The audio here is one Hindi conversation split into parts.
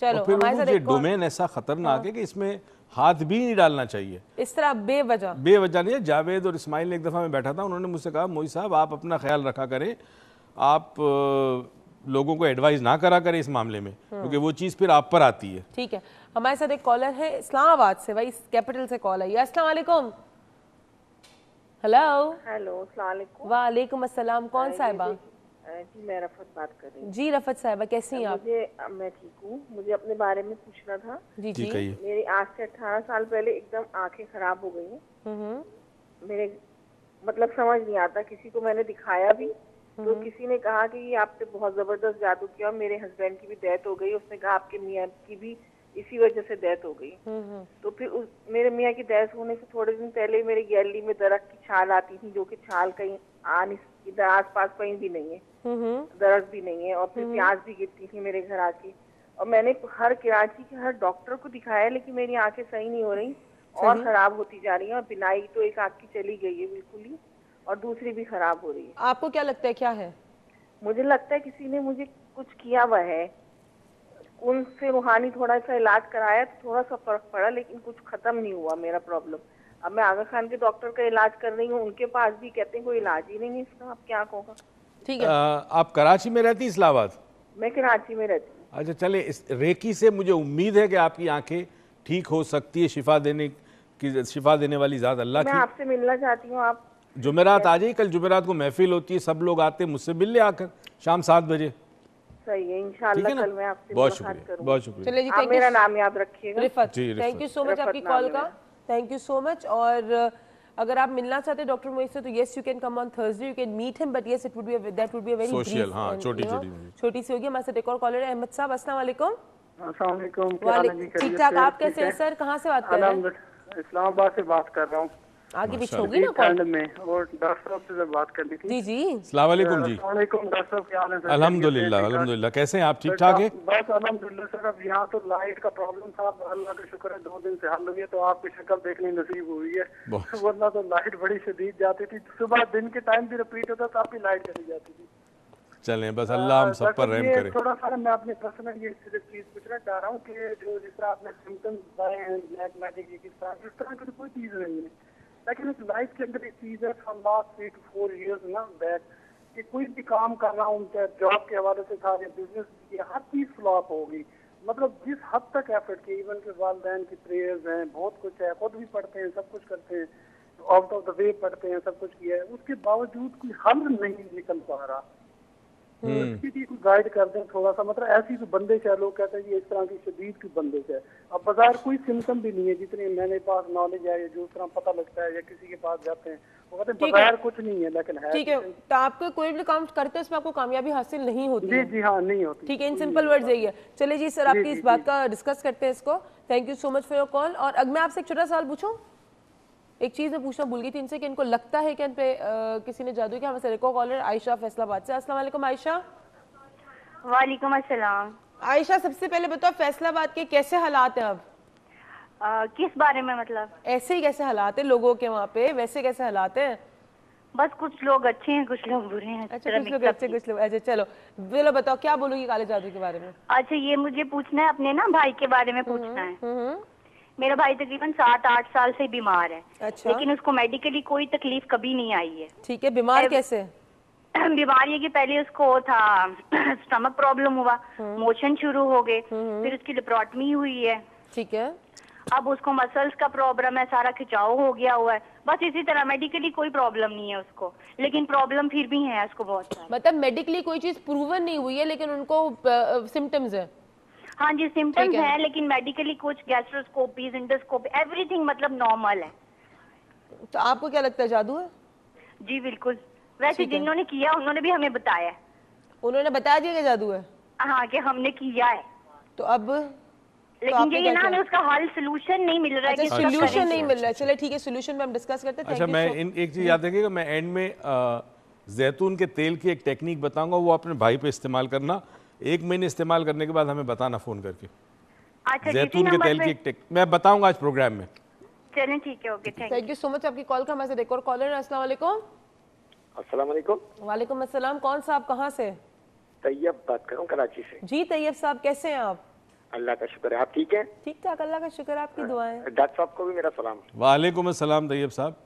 चलो फिर हमारे साथ ये एक डोमेन ऐसा खतरनाक है कि इसमें हाथ भी नहीं डालना चाहिए इस तरह बेवजह नहीं है। जावेद और इस्माइल ने एक दफ़ा मैं बैठा था, उन्होंने मुझसे कहा मोई साहब आप अपना ख्याल रखा करें, आप लोगों को एडवाइस ना करा करें इस मामले में, क्योंकि वो चीज़ फिर आप पर आती है। ठीक है, हमारे साथ एक कॉलर है इस्लामाबाद से, भाई कैपिटल से कॉल आई है। अस्सलाम वालेकुम। हेलो अस्सलाम वालेकुम। वालेकुम अस्सलाम। कौन साहिबा? जी मैं रफत बात कर रही हूँ। जी रफत साहिबा, कैसी हैं आप? मैं ठीक हूँ। मुझे अपने बारे में पूछना था। जी जी मेरी आज से 18 साल पहले एकदम आंखें खराब हो गई हैं। मेरे मतलब समझ नहीं आता, किसी को मैंने दिखाया भी तो किसी ने कहा कि ये आप पे बहुत जबरदस्त जादू किया। मेरे हस्बैंड की भी डेथ हो गई, उसने कहा आपके मियाँ की भी इसी वजह से डेथ हो गई। तो फिर मेरे मियाँ की डेथ होने से थोड़े दिन पहले मेरी गैलरी में दरख्त की छाल आती थी, जो कि छाल कहीं इधर आस पास कहीं भी नहीं है, दरख्त भी नहीं है, और फिर प्याज भी गिरती थी मेरे घर आके। और मैंने हर कराची के हर डॉक्टर को दिखाया, लेकिन मेरी आंखें सही नहीं हो रही और खराब होती जा रही है। और बिनाई तो एक आंख की चली गई है बिल्कुल ही, और दूसरी भी खराब हो रही है। आपको क्या लगता है क्या है? मुझे लगता है किसी ने मुझे कुछ किया हुआ है। उनसे रूहानी थोड़ा सा इलाज कराया तो थोड़ा सा फर्क पड़ा, लेकिन कुछ खत्म नहीं हुआ मेरा प्रॉब्लम। अब मैं आगा खान के डॉक्टर का इलाज कर रही हूँ, उनके पास भी कहते हैं कोई इलाज ही नहीं है इसका, अब क्या होगा। ठीक है, आप कराची में रहती इस्लामाबाद? मैं कराची में रहती हूँ। अच्छा चले, इस रेकी से मुझे उम्मीद है कि आपकी आंखें ठीक हो सकती है। शिफा देने वाली ज़ात अल्लाह की। मैं आपसे मिलना चाहती हूँ। आप जुमेरात आ जाइए, कल जुमेरात को महफिल होती है, सब लोग आते हैं, मुझसे मिल ले आकर शाम 7 बजे। सही है, इंशाल्लाह कल मैं आपसे बहुत मुलाकात शुक्रिया, करूँगी। बहुत शुक्रिया। चलिए जी, आप मेरा नाम याद रखिएगा। रिफत। जी, थैंक यू सो मच आपकी रिफत कॉल नाम का। है। Thank you so much. और अगर आप मिलना चाहते हैं डॉक्टर मोइज से तो yes you can come on Thursday, you can meet him, but yes it would be that would be a very social, हाँ, छोटी सी होगी। हमारे साथ एक और कॉलर है, अहमद साहब। अस्सलाम वालेकुम। अस्सलाम वालेकुम। ठीक ठाक, आप कैसे हैं सर? कहाँ से बात कर रहे हैं? इस्लामाबाद से बात कर रहा हूँ। आगे पीछे होगी ना कॉल में, और डॉक्टर साहब से बात करनी थी। जी जी, अस्सलाम वालेकुम जी। अस्सलाम वालेकुम डॉक्टर साहब, क्या हाल है? अल्हम्दुलिल्लाह अल्हम्दुलिल्लाह, कैसे हैं आप? ठीक ठाक है? बस अल्हम्दुलिल्लाह सर। अब यहाँ तो लाइट का प्रॉब्लम था, अल्लाह का शुक्र है 2 दिन से हल हुई है, तो आपकी शक्ल देखनी नसीब हुई है। वरना तो लाइट बड़ी शदीद जाती थी, सुबह दिन के टाइम भी रिपीट होता था, आपकी लाइट चली जाती थी। चलें, बस अल्लाह हम सब पर रहम करे। थोड़ा सा मैं अपने पर्सनल ये सिर्फ चीज पूछना चाह रहा हूँ कि जो जिस तरह आपने सिम्टम्स बताए हैं ब्लैक मैजिक की, जिस तरह की कोई चीज नहीं है, लेकिन इस लाइफ के अंदर एक चीज है फ्रॉम लास्ट 3 to 4 years ना बैक, कि कोई भी काम कर रहा हूँ, चाहे जॉब के हवाले से था या बिजनेस की, हर चीज फ्लॉप होगी। मतलब जिस हद तक एफर्ट की, इवन के वालदैन की प्रेयर्स हैं, बहुत कुछ है, खुद भी पढ़ते हैं, सब कुछ करते हैं, आउट ऑफ द वे पढ़ते हैं, सब कुछ किया है, उसके बावजूद कोई हल नहीं निकल पा रहा। उसके लिए कोई गाइड कर दें थोड़ा सा। मतलब ऐसी कोई बंदिश है, लोग कहते हैं कि इस तरह की शदीद की बंदिश है। अब बाजार कोई सिम्टम भी नहीं है, जितने मेरे पास नॉलेज है, जो उस तरह पता लगता है, या किसी के पास जाते हैं वो कहते हैं बाजार कुछ नहीं है, लेकिन है। ठीक है, तो आपको कोई भी काम करते हैं उसमें आपको कामयाबी हासिल नहीं होती है। जी हाँ, नहीं होती। ठीक है, इन सिंपल वर्ड्स यही है। चलिए जी सर, आपकी इस बात का डिस्कस करते हैं इसको। Thank you so much for your call. और अब मैं आपसे एक छोटा सवाल पूछूं, एक चीज मैं पूछना भूल गई थी इनसे कि इनको लगता है कि इन पे किसी ने जादू किया। हमारे एक और कॉलर आयशा फैसलाबाद से। अस्सलाम वालेकुम आयशा। वालेकुम अस्सलाम। आयशा, सबसे पहले बताओ फैसलाबाद के कैसे हालात हैं अब? किस बारे में? मतलब ऐसे ही कैसे हालात हैं लोगों के वहाँ पे, वैसे कैसे हालात हैं? बस कुछ लोग अच्छे हैं, कुछ लोग बुरे हैं। अच्छा, कुछ लोग अच्छे, कुछ लोग अच्छा। चलो बताओ क्या बोलोगी काले जादू के बारे में? अच्छा, ये मुझे पूछना है, अपने ना भाई के बारे में पूछना है। मेरा भाई तकरीबन 7-8 साल से बीमार है। अच्छा। लेकिन उसको मेडिकली कोई तकलीफ कभी नहीं आई है। ठीक है, बीमार कैसे? बीमार ये कि पहले उसको था स्टमक प्रॉब्लम हुआ, मोशन शुरू हो गए, फिर उसकी लेप्रोटमी हुई है। ठीक है। अब उसको मसल्स का प्रॉब्लम है, सारा खिंचाव हो गया हुआ है। बस इसी तरह, मेडिकली कोई प्रॉब्लम नहीं है उसको, लेकिन प्रॉब्लम फिर भी है उसको बहुत सारी। मतलब मेडिकली कोई चीज प्रूवन नहीं हुई है, लेकिन उनको सिम्टम्स है। हाँ जी, सिम्टम्स है, लेकिन मेडिकली कुछ गैस्ट्रोस्कोपी, एंडोस्कोपी, एवरीथिंग मतलब नॉर्मल है। तो आपको क्या लगता है जादू है? जी बिल्कुल। वैसे जिन्होंने किया उन्होंने भी हमें बताया। उन्होंने बता दिया कि जादू है? हाँ, कि हमने किया है। तो अब लेकिन ये ना हमें उसका हल सोल्यूशन नहीं मिल रहा है। अच्छा, सोल्यूशन नहीं मिल रहा है। चलिए ठीक है, सोल्यूशन में हम डिस्कस करते हैं। अच्छा, मैं एक चीज याद रखिएगा, मैं एंड में जैतून के तेल की एक टेक्निक बताऊंगा, वो अपने भाई पे इस्तेमाल करना। 1 महीने इस्तेमाल करने के बाद हमें बताना फोन करके। अच्छा, जैतून के तेल की एक टेक्निक मैं बताऊंगा आज प्रोग्राम में। चलें ठीक है, okay, thank you so much आपकी कॉल का। हमारे एक और कॉलर है। अस्सलाम वालेकुम। अस्सलाम वालेकुम। वालेकुम अस्सलाम। कौन सा, आप कहाँ से? तैयब बात कर रहा हूँ कराची से। जी तैयब साहब, कैसे हैं आप? अल्लाह का शुक्र है, आप ठीक हैं? ठीक ठाक, अल्लाह का शुक्र, आपकी दुआएं। डॉक्टर साहब को भी मेरा सलाम। वालेकुम अस्सलाम तैयब साहब।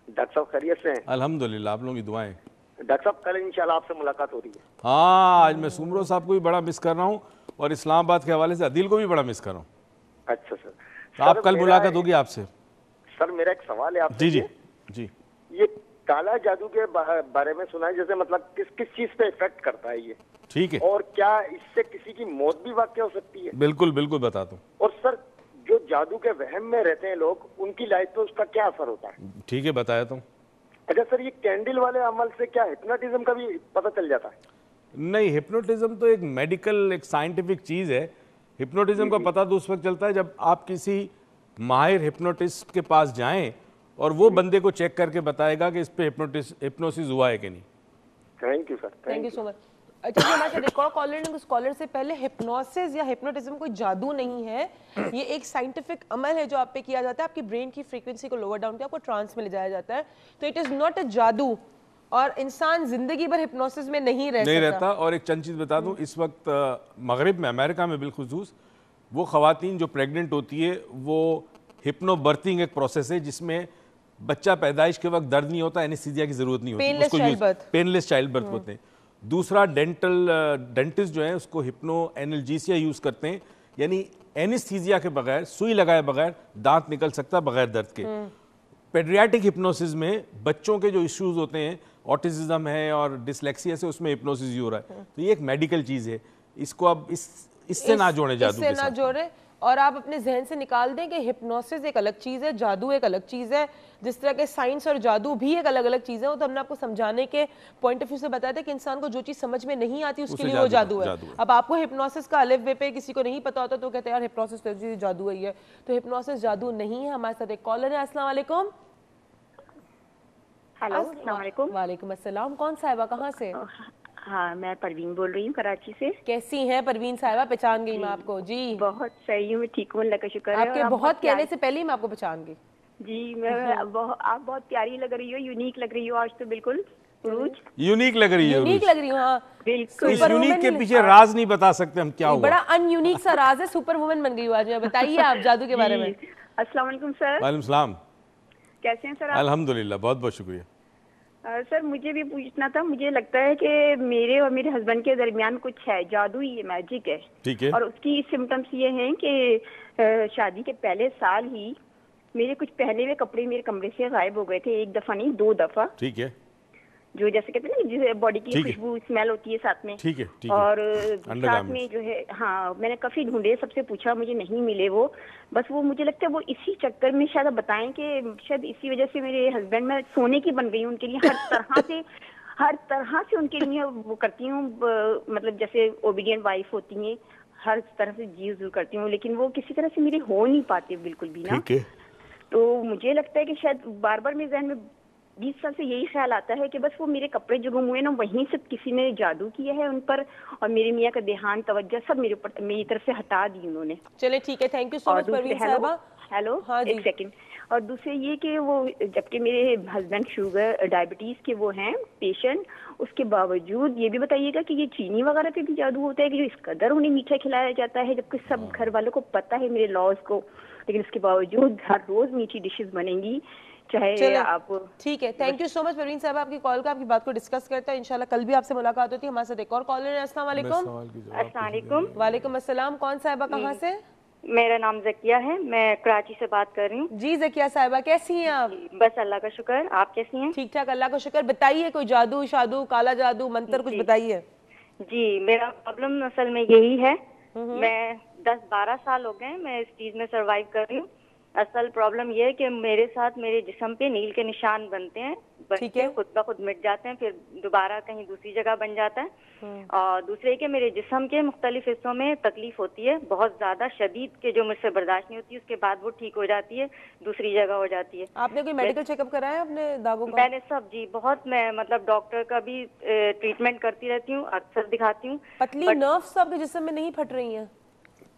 डॉक्टर साहब खैरियत से हैं? अल्हम्दुलिल्लाह, आप लोगों की दुआएं। डॉक्टर साहब कल इंशाल्लाह आपसे मुलाकात हो रही है। हाँ, आज मैं सुमरो साहब को भी बड़ा मिस कर रहा हूँ और इस्लामाबाद के हवाले से अदिल को भी बड़ा मिस कर रहा हूँ। अच्छा सर, तो आप कल मुलाकात होगी आपसे। सर मेरा एक सवाल है आपसे। जी जी जी। ये काला जादू के बारे में सुना है, जैसे मतलब किस किस चीज पे इफेक्ट करता है ये, ठीक है, और क्या इससे किसी की मौत भी वाकई हो सकती है? बिल्कुल बिल्कुल बताता हूँ। और सर जो जादू के वहम में रहते हैं लोग, उनकी लाइफ पे उसका क्या असर होता है? ठीक है, बताया तो। अच्छा सर, ये कैंडल वाले अमल से क्या हिप्नोटिज्म का भी पता चल जाता है? नहीं, हिप्नोटिज्म तो एक मेडिकल, एक साइंटिफिक चीज़ है। हिप्नोटिज्म का पता तो उस वक्त चलता है जब आप किसी माहिर हिप्नोटिस्ट के पास जाएं और वो बंदे को चेक करके बताएगा कि इस पे हिप्नोसिस हुआ है कि नहीं। Thank you sir, thank you so much. अच्छा जी, हमारे साथ एक और कॉलर ने, उस कॉलर से पहले, हिप्नोसिस या हिप्नोटिज्म कोई जादू नहीं है, ये एक साइंटिफिक अमल है जो आप पे किया जाता है, आपकी ब्रेन की फ्रीक्वेंसी को लोअर डाउन करके आपको ट्रांस में ले जाया जाता है। तो इट इज नॉट अ जादू, और इंसान जिंदगी भर हिप्नोसिस में नहीं रहता। और एक चंद चीज़ बता दूं, इस वक्त मगरिब में, अमेरिका में बिलखुसूस, वो खवातीन जो प्रेग्नेंट होती है, वो हिप्नो बर्थिंग एक प्रोसेस है जिसमें बच्चा पैदाइश के वक्त दर्द नहीं होता, एनेस्थीसिया की जरूरत नहीं होती, पेनलेस चाइल्ड बर्थ होते हैं। दूसरा, डेंटिस्ट जो है उसको हिप्नो एनाल्जेसिया यूज करते हैं, यानी एनेस्थीसिया के बगैर, सुई लगाए बगैर दांत निकल सकता बगैर दर्द के। पेडियाट्रिक हिप्नोसिस में बच्चों के जो इश्यूज होते हैं, ऑटिज्म है और डिसलेक्सिया से, उसमें हिप्नोसिस ही हो रहा है। तो ये एक मेडिकल चीज है, इसको अब इससे ना जोड़े, जादू के साथ ना जोड़े, और आप अपने जहन से निकाल दें कि हिप्नोसिस एक अलग चीज है, जादू एक अलग चीज है। जिस तरह के साइंस और जादू भी एक अलग अलग चीज है, वो तो हमने आपको समझाने के पॉइंट ऑफ व्यू से बताया था कि इंसान को जो चीज समझ में नहीं आती उसके लिए वो जादू है। अब आपको हिप्नोसिस का अलिफ बे पे किसी को नहीं पता होता तो कहते हैं यार हिप्नोसिस तो जादू है, तो हिप्नोसिस जादू नहीं है। हमारे साथ एक कॉलर है। अस्सलाम वालेकुम। हेलो, अस्सलाम वालेकुम। वालेकुम अस्सलाम। कौन साहिबा, कहाँ से? हाँ, मैं परवीन बोल रही हूँ, कराची से। कैसी हैं परवीन साहिबा? पहचान गई मैं आपको जी। बहुत सही हूँ, मैं ठीक हूँ, अल्लाह का शुक्र है। आपके बहुत कहने से पहले ही मैं आपको पहचान गई जी। मैं आप बहुत प्यारी लग रही हो, यूनिक लग रही हो आज तो, बिल्कुल यूनिक लग रही है। यूनिक लग रही हो, हाँ बिल्कुल। इस यूनिक के पीछे राज नहीं बता सकते हम क्या हुआ। बड़ा अनयूनिक सा राज है, सुपर वुमन बन गई हो आज। बताइए आप जादू के बारे में। अस्सलाम वालेकुम सर। वालेकुम सलाम। कैसे हैं सर आप? अल्हम्दुलिल्लाह, बहुत बहुत शुक्रिया। सर मुझे भी पूछना था, मुझे लगता है कि मेरे और मेरे हस्बैंड के दरमियान कुछ है, जादू, ये मैजिक है। ठीक है। और उसकी सिम्टम्स ये हैं कि शादी के पहले साल ही मेरे कुछ पहने हुए कपड़े मेरे कमरे से गायब हो गए थे, एक दफा नहीं 2 दफा। ठीक है। जो जैसे कहते हैं ना, जिसे बॉडी की खुशबू स्मेल होती है साथ में। ठीक है। और साथ में जो है, हाँ मैंने काफी ढूंढे, सबसे पूछा, मुझे नहीं मिले वो। बस वो मुझे लगता है वो इसी चक्कर में शायद बताएं कि शायद इसी वजह से मेरे हस्बैंड में सोने की बन गई हूँ उनके लिए। हर तरह से उनके लिए वो करती हूँ, मतलब जैसे ओबीडियंट वाइफ होती है, हर तरह से जी करती हूँ, लेकिन वो किसी तरह से मेरे हो नहीं पाते बिल्कुल भी ना। तो मुझे लगता है कि शायद बार बार मेरे जहन में 20 साल से यही ख्याल आता है कि बस वो मेरे कपड़े जो गुम हुए ना, वहीं से किसी ने जादू किया है उन पर, और मेरे मियाँ का ध्यान, तवज्जो सब मेरे ऊपर, मेरी तरफ से हटा दी उन्होंने। चलिए ठीक है, thank you so much Parveen साहिबा। हेलो, हाँ जी। एक सेकंड। और दूसरे ये कि वो, जबकि मेरे हस्बैंड शुगर डायबिटीज के वो हैं पेशेंट, उसके बावजूद ये भी बताइएगा कि ये चीनी वगैरह पे भी जादू होता है कि जो इस कदर उन्हें मीठा खिलाया जाता है, जबकि सब घर वालों को पता है, मेरे लॉज को, लेकिन उसके बावजूद हर रोज मीठी डिशेस बनेंगी, चाहे आप। ठीक है, thank you so much Parveen साहब आपकी कॉल का, आपकी बात को डिस्कस करते हैं। इंशाल्लाह कल भी आपसे मुलाकात होती है। हमारे साथ एक और कॉलर है। अस्सलाम वालेकुम। अस्सलाम वालेकुम। वालेकुम अस्सलाम। कौन साहिबा, कहाँ से? मेरा नाम जकिया है, मैं कराची से बात कर रही हूँ। जी जकिया साहिबा, कैसी हैं आप? बस अल्लाह का शुक्र, आप कैसी हैं? ठीक ठाक, अल्लाह का शुक्र। बताइए, कोई जादू शादू, काला जादू, मंत्र, कुछ बताइए। जी, मेरा प्रॉब्लम असल में यही है, मैं 10-12 साल हो गए मैं इस चीज में सरवाइव कर रही हूँ। असल प्रॉब्लम ये है कि मेरे साथ मेरे जिस्म पे नील के निशान बनते हैं, खुद ब खुद मिट जाते हैं, फिर दोबारा कहीं दूसरी जगह बन जाता है। और दूसरे के मेरे जिस्म के मुख्तलिफ हिस्सों में तकलीफ होती है बहुत ज्यादा शदीद, के जो मुझसे बर्दाश्त नहीं होती, उसके बाद वो ठीक हो जाती है, दूसरी जगह हो जाती है। आपने कोई मेडिकल चेकअप कराया अपने दागों का? मैंने सब जी, बहुत, मैं मतलब डॉक्टर का भी ट्रीटमेंट करती रहती हूँ, अक्सर दिखाती हूँ। पतली नर्व्स आपके जिस्म में नहीं फट रही हैं?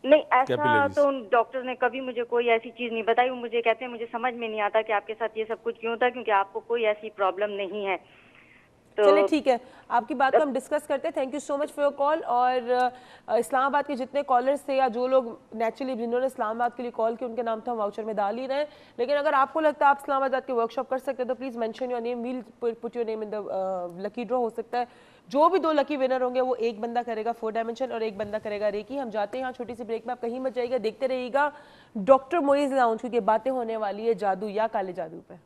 नहीं, ऐसा तो डॉक्टर ने कभी मुझे कोई ऐसी चीज नहीं बताई। वो मुझे कहते हैं मुझे समझ में नहीं आता कि आपके साथ ये सब कुछ क्यों होता है, क्योंकि आपको कोई ऐसी प्रॉब्लम नहीं है। चलिए ठीक है, आपकी बात को हम डिस्कस करते हैं। Thank you so much for your call. और इस्लामाबाद के जितने कॉलर्स थे या जो लोग नेचुरली जिन्होंने इस्लामाबाद के लिए कॉल किया उनके नाम तो हम वाउचर में डाल ही रहे हैं, लेकिन अगर आपको लगता है आप इस्लामाबाद के वर्कशॉप कर सकते हैं तो please mention your name, we'll put your name in the lucky draw. हो सकता है जो भी 2 लकी विनर होंगे वो एक बंदा करेगा 4 डायमेंशन और एक बंदा करेगा रेकी। हम जाते हैं यहाँ छोटी सी ब्रेक में, आप कहीं मत जाइएगा, देखते रहिएगा डॉक्टर मोइज लाउंज, क्योंकि बातें होने वाली है जादू या काले जादू पे।